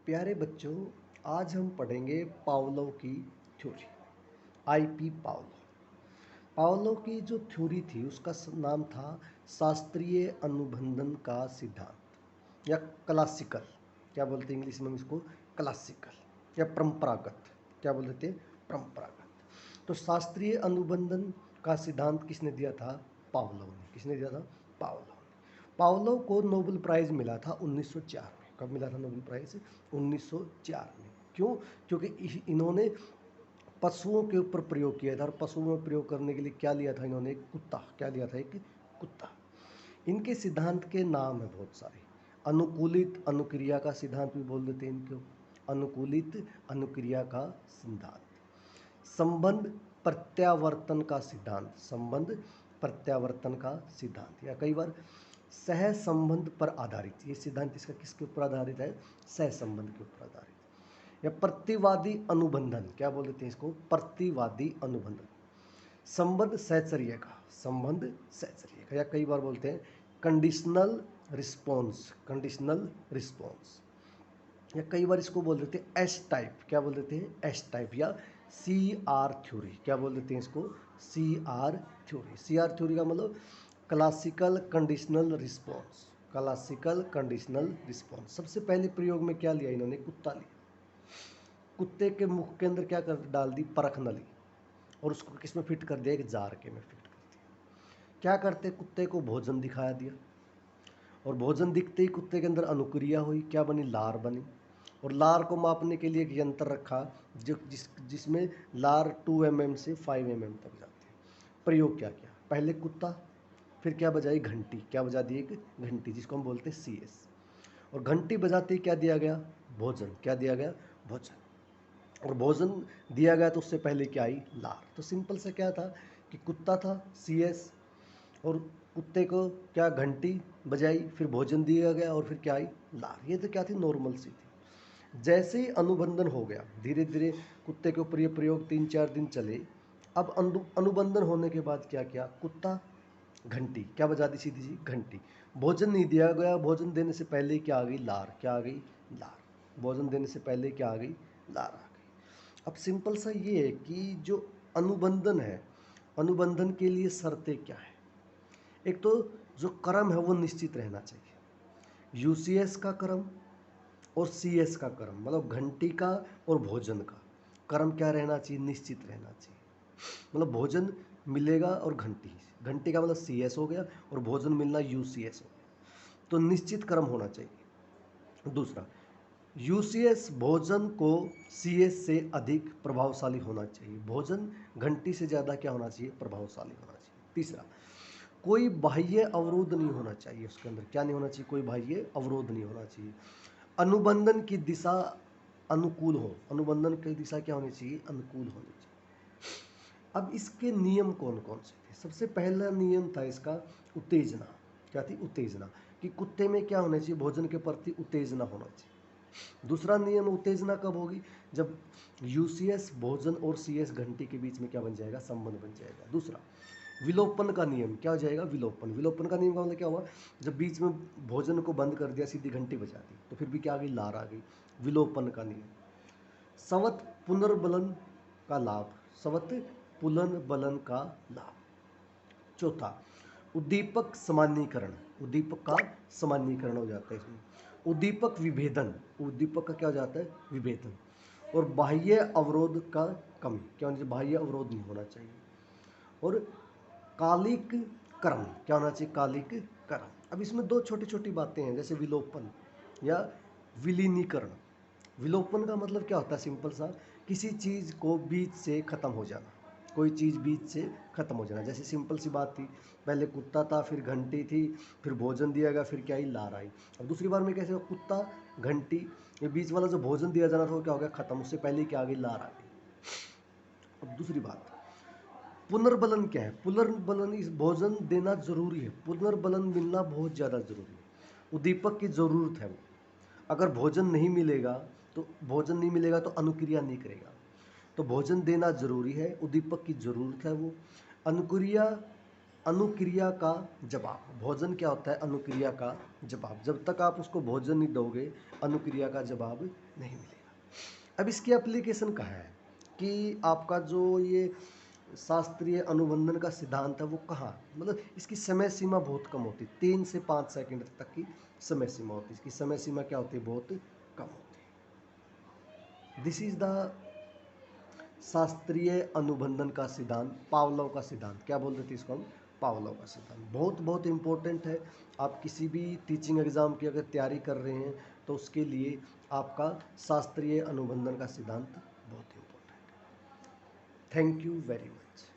प्यारे बच्चों, आज हम पढ़ेंगे पावलोव की थ्योरी। IP Pavlov. पावलोव की जो थ्योरी थी उसका नाम था शास्त्रीय अनुबंधन का सिद्धांत या क्लासिकल। क्या बोलते हैं इंग्लिश में हम इसको? क्लासिकल या परंपरागत। क्या बोलते थे? परंपरागत। तो शास्त्रीय अनुबंधन का सिद्धांत किसने दिया था? पावलोव ने। किसने दिया था? पावलोव ने। पावलोव को नोबेल प्राइज मिला था 1904 में। कब मिला था नोबेल प्राइज? 1904 में। क्यों? क्योंकि इन्होंने पशुओं के ऊपर प्रयोग किया था और पशुओं में प्रयोग करने के लिए क्या लिया था इन्होंने? एक कुत्ता। क्या लिया था? एक कुत्ता। इनके सिद्धांत के नाम है बहुत सारे। अनुकूलित अनुक्रिया का सिद्धांत भी बोल देते हैं इनको। अनुकूलित अनुक्रिया का सिद्धांत। संबंध प्रत्यावर्तन का सिद्धांत। संबंध प्रत्यावर्तन का सिद्धांत या कई बार सह संबंध पर आधारित। ये सिद्धांत इसका किसके ऊपर आधारित है? सह संबंध के ऊपर आधारित। या प्रतिवादी अनुबंधन। क्या बोल देते हैं इसको? प्रतिवादी अनुबंधन। संबंध सहचर्य का। संबंध सहचर्य का या कई बार बोलते हैं कंडीशनल रिस्पॉन्स। कंडीशनल रिस्पॉन्स या कई बार इसको बोल देते हैं एस टाइप। क्या बोल देते हैं? एस टाइप या CR थ्योरी। क्या बोल देते हैं इसको? CR theory. CR थ्योरी का मतलब classical conditional response. Classical conditional response. सबसे पहले प्रयोग में क्या लिया इन्होंने? कुत्ता लिया। कुत्ते के मुख के अंदर क्या कर डाल दी? परख नली। और उसको किस में फिट कर दिया? एक जार के में फिट कर दिया। क्या करते? कुत्ते को भोजन दिखाया दिया और भोजन दिखते ही कुत्ते के अंदर अनुक्रिया हुई। क्या बनी? लार बनी। और लार को मापने के लिए एक यंत्र रखा जिसमें लार 2 mm से 5 mm तक जाते हैं। प्रयोग क्या किया? पहले कुत्ता, फिर क्या बजाई? घंटी। क्या बजा दी? एक घंटी जिसको हम बोलते हैं CS। और घंटी बजाते ही क्या दिया गया? भोजन। क्या दिया गया? भोजन। और भोजन दिया गया तो उससे पहले क्या आई? लार। तो सिंपल से क्या था कि कुत्ता था CS और कुत्ते को क्या घंटी बजाई, फिर भोजन दिया गया और फिर क्या आई? लार। ये तो क्या थी? नॉर्मल सी थी। जैसे ही अनुबंधन हो गया, धीरे धीरे कुत्ते के ऊपर ये प्रयोग 3-4 दिन चले। अब अनुबंधन होने के बाद क्या किया? कुत्ता घंटी। क्या बजा दी? सीधी सी घंटी। भोजन नहीं दिया गया। भोजन देने से पहले क्या आ गई? लार। क्या आ गई? लार। भोजन देने से पहले क्या आ गई? लार आ गई। अब सिंपल सा ये है कि जो अनुबंधन है, अनुबंधन के लिए शर्तें क्या है? एक तो जो क्रम है वो निश्चित रहना चाहिए। UCS का क्रम और CS का क्रम, मतलब घंटी का और भोजन का क्रम क्या रहना चाहिए? निश्चित रहना चाहिए। मतलब भोजन मिलेगा और घंटी, घंटी का मतलब CS हो गया और भोजन मिलना UCS हो गया। तो निश्चित क्रम होना चाहिए। दूसरा, UCS भोजन को CS से अधिक प्रभावशाली होना चाहिए। भोजन घंटी से ज़्यादा क्या होना चाहिए? प्रभावशाली होना चाहिए। तीसरा, कोई बाह्य अवरोध नहीं होना चाहिए उसके अंदर। क्या नहीं होना चाहिए? कोई बाह्य अवरोध नहीं होना चाहिए। अनुबंधन की दिशा अनुकूल हो। अनुबंधन की दिशा क्या होनी चाहिए? अनुकूल होनी चाहिए। अब इसके नियम कौन कौन से थे? सबसे पहला नियम था इसका उत्तेजना। क्या थी? उत्तेजना। कि कुत्ते में क्या होना चाहिए? भोजन के प्रति उत्तेजना होना चाहिए। दूसरा नियम, उत्तेजना कब होगी? जब UCS भोजन और CS घंटी के बीच में क्या बन जाएगा? संबंध बन जाएगा। दूसरा, विलोपन का नियम। क्या हो जाएगा? विलोपन। विलोपन का नियम का मतलब क्या हुआ? जब बीच में भोजन को बंद कर दिया, सीधी घंटी बजा दी, तो फिर भी क्या आ गई? लार आ गई। विलोपन का नियम। सवत पुनर्बलन का लाभ। सवत पुनर्बलन का लाभ। चौथा, उद्दीपक सामान्यीकरण। उद्दीपक का सामान्यीकरण हो जाता है इसमें। उद्दीपक विभेदन। उद्दीपक का क्या हो जाता है? विभेदन। और बाह्य अवरोध का कमी। क्या होना चाहिए? बाह्य अवरोध नहीं होना चाहिए। और कालिक कर्म। क्या होना चाहिए? कालिक कर्म। अब इसमें दो छोटी छोटी बातें हैं, जैसे विलोपन या विलीनीकरण। विलोपन का मतलब क्या होता है? सिंपल सा, किसी चीज़ को बीच से खत्म हो जाना। कोई चीज़ बीच से खत्म हो जाना। जैसे सिंपल सी बात थी, पहले कुत्ता था, फिर घंटी थी, फिर भोजन दिया गया, फिर क्या आई? लार आई। अब दूसरी बार में कैसे हो? कुत्ता घंटी, ये बीच वाला जो भोजन दिया जाना था वो क्या हो गया? खत्म। उससे पहले क्या आ गई? लार आ गई। अब दूसरी बात, पुनर्बलन क्या है? पुनर्बलन, इस भोजन देना जरूरी है। पुनर्बलन मिलना बहुत ज़्यादा जरूरी है। उद्दीपक की ज़रूरत है वो। अगर भोजन नहीं मिलेगा तो अनुक्रिया नहीं करेगा। तो भोजन देना जरूरी है, उद्दीपक की ज़रूरत है वो। अनुक्रिया अनुक्रिया का जवाब। भोजन क्या होता है? अनुक्रिया का जवाब। जब तक आप उसको भोजन नहीं दोगे, अनुक्रिया का जवाब नहीं मिलेगा। अब इसकी एप्लीकेशन कहाँ है कि आपका जो ये शास्त्रीय अनुबंधन का सिद्धांत है वो कहाँ, मतलब इसकी समय सीमा बहुत कम होती है, 3 से 5 सेकंड तक की समय सीमा होती है। इसकी समय सीमा क्या होती है? बहुत कम होती है। दिस इज द शास्त्रीय अनुबंधन का सिद्धांत, पावलोव का सिद्धांत। क्या बोल रहे थे इसको हम? पावलोव का सिद्धांत। बहुत बहुत इंपॉर्टेंट है। आप किसी भी टीचिंग एग्जाम की अगर तैयारी कर रहे हैं तो उसके लिए आपका शास्त्रीय अनुबंधन का सिद्धांत बहुत इंपॉर्टेंट है। Thank you very much.